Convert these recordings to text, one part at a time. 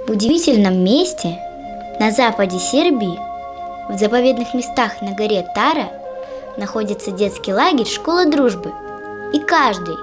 В удивительном месте на западе Сербии, в заповедных местах на горе Тара, находится детский лагерь «Школа дружбы». И каждый,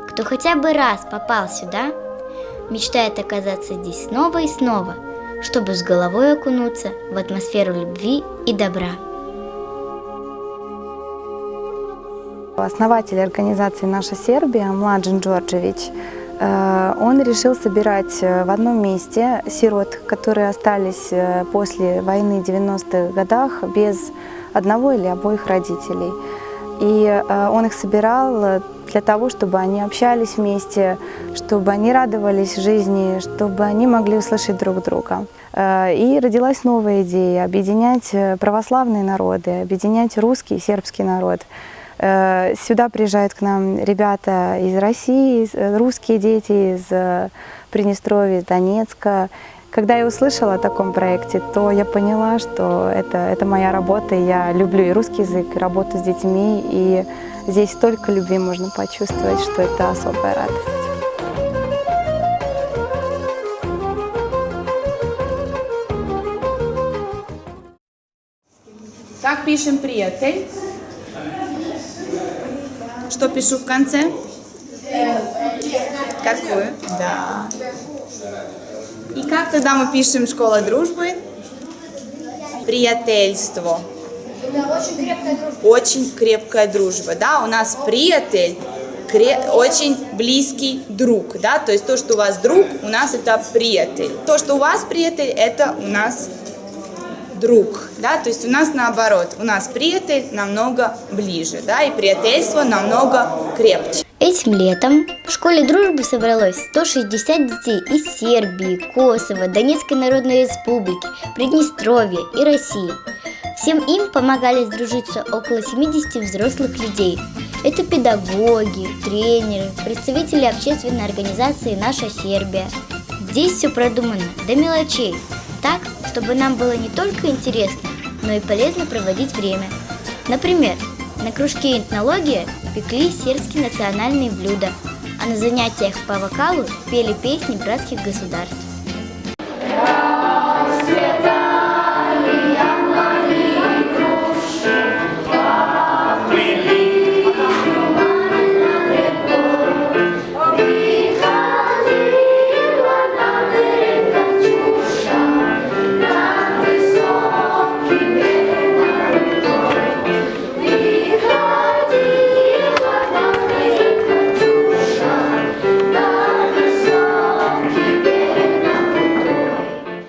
кто хотя бы раз попал сюда, мечтает оказаться здесь снова и снова, чтобы с головой окунуться в атмосферу любви и добра. Основатель организации «Наша Сербия» Младен Джорджевич, он решил собирать в одном месте сирот, которые остались после войны в 90-х годах без одного или обоих родителей. И он их собирал для того, чтобы они общались вместе, чтобы они радовались жизни, чтобы они могли услышать друг друга. И родилась новая идея – объединять православные народы, объединять русский и сербский народ. Сюда приезжают к нам ребята из России, русские дети из Приднестровья, из Донецка. Когда я услышала о таком проекте, то я поняла, что это моя работа. Я люблю и русский язык, и работу с детьми. И здесь столько любви можно почувствовать, что это особая радость. Как пишем «приятель»? Что пишу в конце? Какую? Да. И как тогда мы пишем «школа дружбы»? Приятельство. Очень крепкая дружба. Да, у нас приятель, очень близкий друг. Да? То есть то, что у вас друг, у нас это приятель. То, что у вас приятель, это у нас друг. Да? То есть у нас наоборот. У нас приятель намного ближе. Да? И приятельство намного крепче. Этим летом в школе дружбы собралось 160 детей из Сербии, Косово, Донецкой Народной Республики, Приднестровья и России. Всем им помогали сдружиться около 70 взрослых людей. Это педагоги, тренеры, представители общественной организации «Наша Сербия». Здесь все продумано до мелочей, так, чтобы нам было не только интересно, но и полезно проводить время. Например, на кружке этнология пекли сербские национальные блюда, а на занятиях по вокалу пели песни братских государств.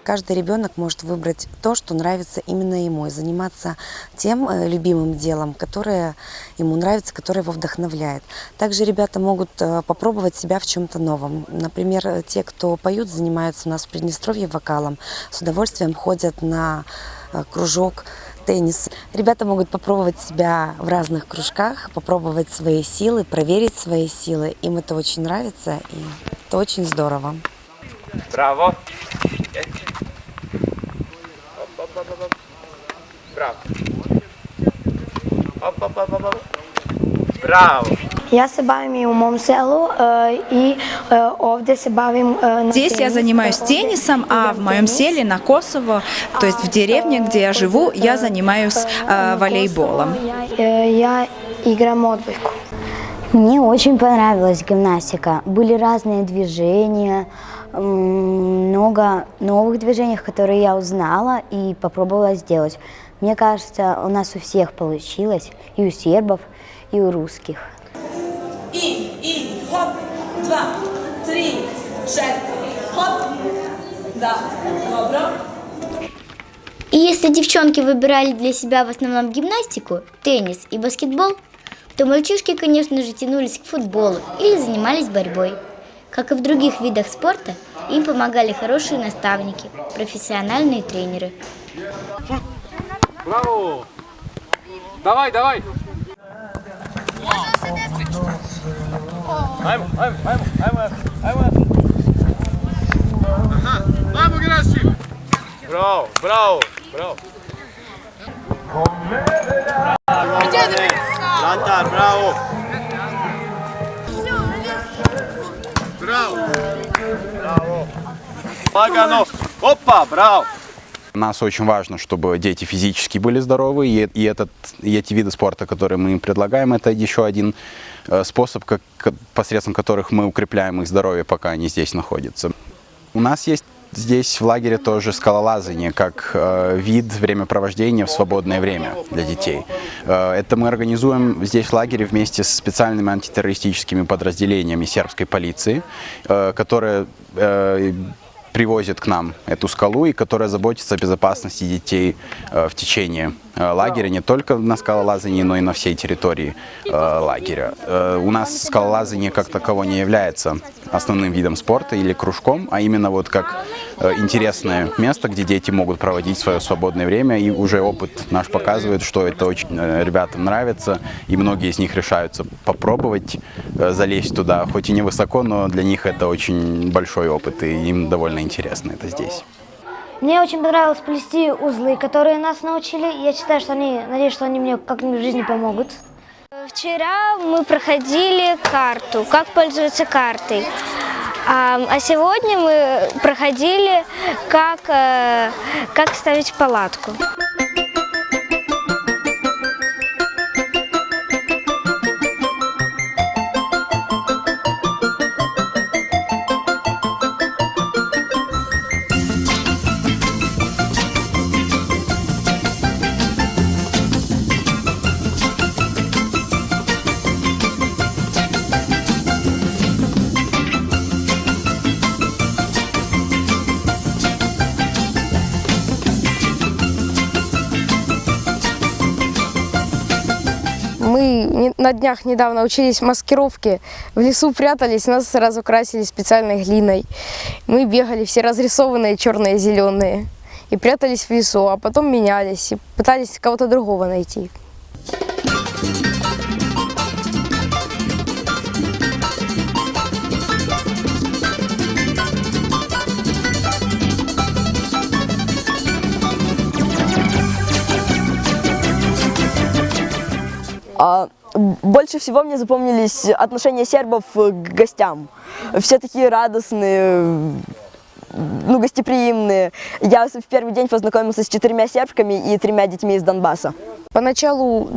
Каждый ребенок может выбрать то, что нравится именно ему, и заниматься тем любимым делом, которое ему нравится, которое его вдохновляет. Также ребята могут попробовать себя в чем-то новом. Например, те, кто поют, занимаются у нас в Приднестровье вокалом, с удовольствием ходят на кружок теннис. Ребята могут попробовать себя в разных кружках, попробовать свои силы, проверить свои силы. Им это очень нравится, и это очень здорово. Браво! Браво! Браво! Я се бавим и у мом селу, и овдje се бавим на Здесь я занимаюсь теннисом, а в моем селе на Косово, то есть в деревне, где я живу, я занимаюсь волейболом. Я играм отбойку. Мне очень понравилась гимнастика. Были разные движения, много новых движений, которые я узнала и попробовала сделать. Мне кажется, у нас у всех получилось, и у сербов, и у русских. И, хоп, 2, 3, 4, хоп, да, добро. И если девчонки выбирали для себя в основном гимнастику, теннис и баскетбол, то мальчишки, конечно же, тянулись к футболу или занимались борьбой. Как и в других видах спорта, им помогали хорошие наставники, профессиональные тренеры. Браво! Давай, давай! Ajmo! Ajmo, Graši! Bravo! Lantar, bravo! Bravo! Lagano! Опа, браво! Нас очень важно, чтобы дети физически были здоровы, и эти виды спорта, которые мы им предлагаем, это еще один способ, посредством которых мы укрепляем их здоровье, пока они здесь находятся. У нас есть здесь в лагере тоже скалолазание, как вид времяпровождения в свободное время для детей. Это мы организуем здесь в лагере вместе с специальными антитеррористическими подразделениями сербской полиции, которые привозят к нам эту скалу и которая заботится о безопасности детей в течение лагеря, не только на скалолазании, но и на всей территории лагеря. У нас скалолазание как таково не является основным видом спорта или кружком, а именно вот как интересное место, где дети могут проводить свое свободное время, и уже опыт наш показывает, что это очень ребятам нравится, и многие из них решаются попробовать залезть туда, хоть и не высоко, но для них это очень большой опыт, и им довольно интересно это здесь. Мне очень понравилось плести узлы, которые нас научили. Я считаю, что надеюсь, что они мне как-нибудь в жизни помогут. Вчера мы проходили карту, как пользоваться картой. А сегодня мы проходили, как ставить палатку. Мы на днях недавно учились маскировке, в лесу прятались, нас сразу красили специальной глиной. Мы бегали все разрисованные, черные, зеленые, и прятались в лесу, а потом менялись и пытались кого-то другого найти. Больше всего мне запомнились отношения сербов к гостям. Все такие радостные, гостеприимные. Я в первый день познакомился с 4 сербками и 3 детьми из Донбасса. Поначалу,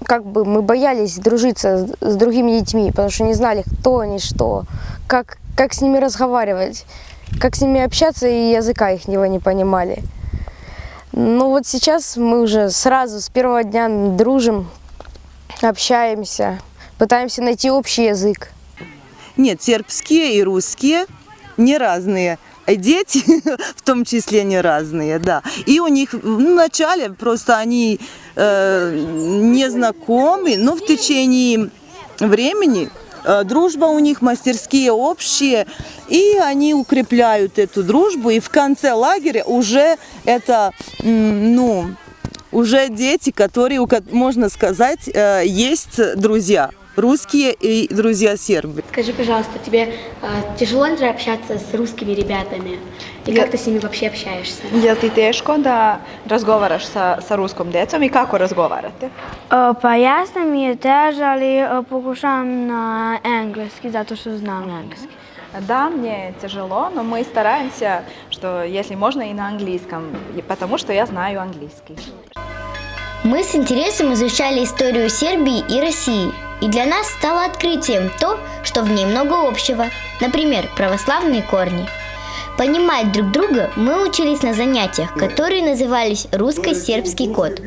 мы боялись дружиться с другими детьми, потому что не знали, кто они, что, как с ними разговаривать, как с ними общаться, и языка их не понимали. Но вот сейчас мы уже сразу с первого дня дружим, общаемся, пытаемся найти общий язык. Нет, сербские и русские не разные. Дети в том числе не разные, да. И у них вначале просто они не знакомы, но в течение времени дружба у них, мастерские общие, и они укрепляют эту дружбу. И в конце лагеря уже это, уже дети, которые, можно сказать, есть друзья. Русские и друзья сербы. Скажи, пожалуйста, тебе тяжело ли общаться с русскими ребятами? И как ты с ними вообще общаешься? Jel ti teško da razgovaraš sa ruskom djecom i kako razgovarate? Pa jasno mi je teže, ali pokušavam na engleski, zato što znam engleski. Да, мне тяжело, но мы стараемся, что если можно и на английском, потому что я знаю английский. Мы с интересом изучали историю Сербии и России, и для нас стало открытием то, что в ней много общего, например, православные корни. Понимать друг друга мы учились на занятиях, которые назывались «Русско-сербский код».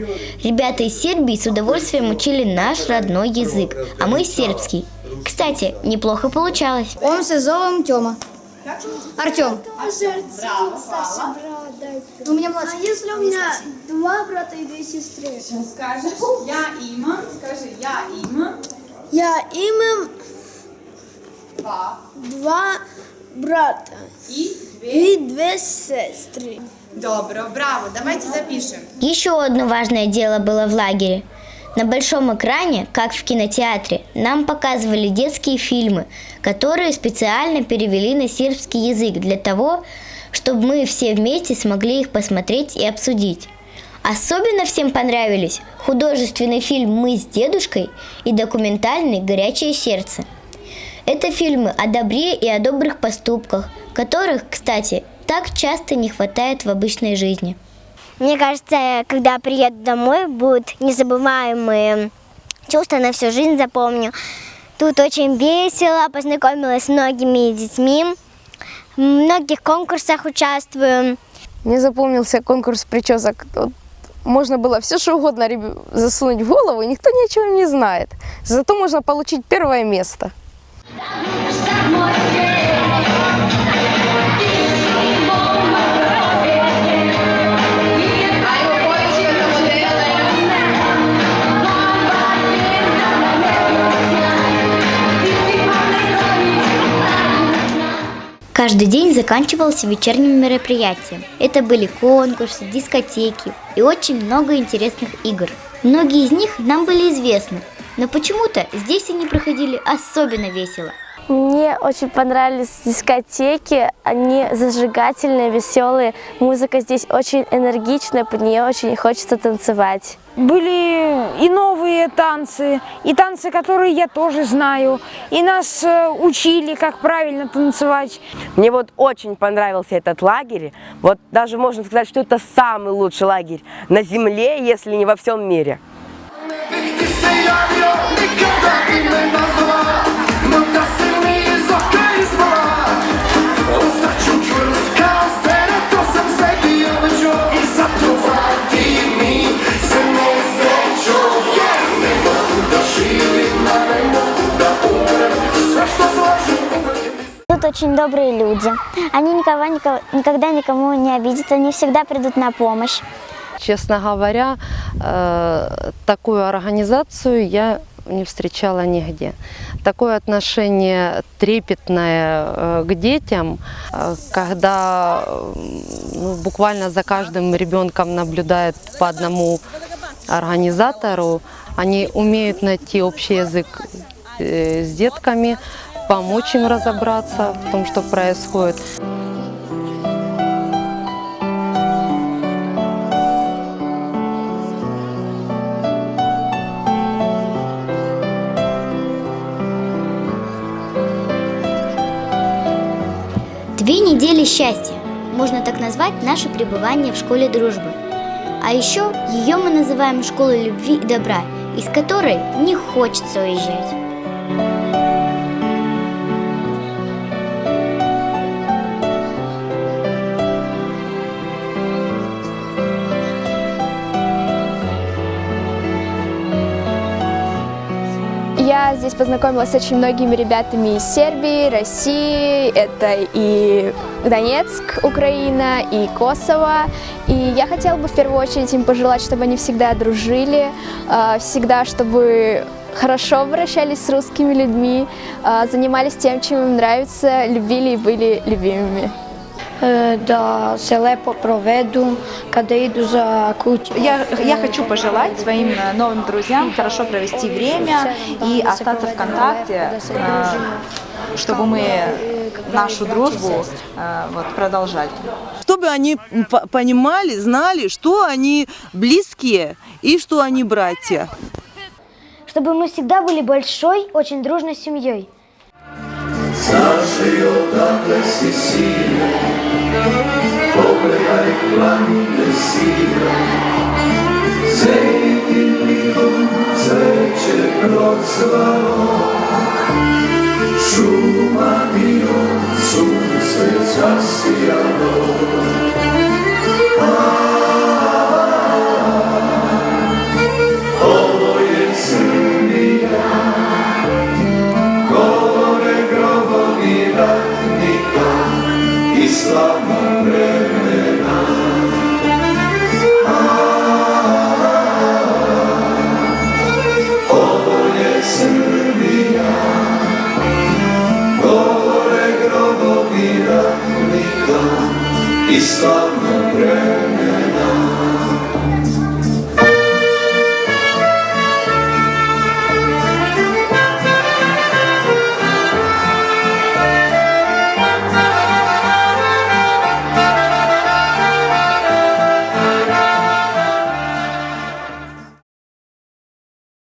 Ребята из Сербии с удовольствием учили наш родной язык, а мы сербский. Кстати, неплохо получалось. Он се зовем Тёма. Артём. У меня младший. А если у меня 2 брата и 2 сестры? Скажешь, я имам, скажи, я имам. Я имам 2 брата и 2 сестры. Добро, браво, давайте запишем. Еще одно важное дело было в лагере. На большом экране, как в кинотеатре, нам показывали детские фильмы, которые специально перевели на сербский язык для того, чтобы мы все вместе смогли их посмотреть и обсудить. Особенно всем понравились художественный фильм «Мы с дедушкой» и документальный «Горячее сердце». Это фильмы о добре и о добрых поступках, которых, кстати, так часто не хватает в обычной жизни. Мне кажется, когда приеду домой, будут незабываемые чувства, на всю жизнь запомню. Тут очень весело, познакомилась с многими детьми, в многих конкурсах участвую. Мне запомнился конкурс причесок. Вот можно было все что угодно засунуть в голову, и никто ни о чем не знает. Зато можно получить первое место. Каждый день заканчивался вечерним мероприятием. Это были конкурсы, дискотеки и очень много интересных игр. Многие из них нам были известны, но почему-то здесь они проходили особенно весело. Мне очень понравились дискотеки, они зажигательные, веселые. Музыка здесь очень энергичная, под нее очень хочется танцевать. Были и новые танцы, и танцы, которые я тоже знаю. И нас учили, как правильно танцевать. Мне вот очень понравился этот лагерь. Вот даже можно сказать, что это самый лучший лагерь на земле, если не во всем мире. Тут очень добрые люди. Они никогда никому не обидят, они всегда придут на помощь. Честно говоря, такую организацию я не встречала нигде. Такое отношение трепетное к детям, когда буквально за каждым ребенком наблюдает по одному организатору, они умеют найти общий язык с детками, помочь им разобраться в том, что происходит. Две недели счастья, можно так назвать наше пребывание в школе дружбы. А еще ее мы называем школой любви и добра, из которой не хочется уезжать. Я здесь познакомилась с очень многими ребятами из Сербии, России, это и Донецк, Украина, и Косово. И я хотела бы в первую очередь им пожелать, чтобы они всегда дружили, всегда, чтобы хорошо обращались с русскими людьми, занимались тем, чем им нравится, любили и были любимыми. Да се лепо проведу, когда иду за кучу. Я хочу пожелать своим новым друзьям хорошо провести время и остаться в контакте, чтобы мы нашу дружбу продолжали. Чтобы они понимали, знали, что они близкие и что они братья. Чтобы мы всегда были большой, очень дружной семьей. Pogledaj planine sile, zejtim likom cveće procvalo, šuma bio, sunce zasijalo. Ovo je Srbija, govore grobovi ratnika i slavna vremena. Ovo je Srbija, govore grobovi ratnika i slavna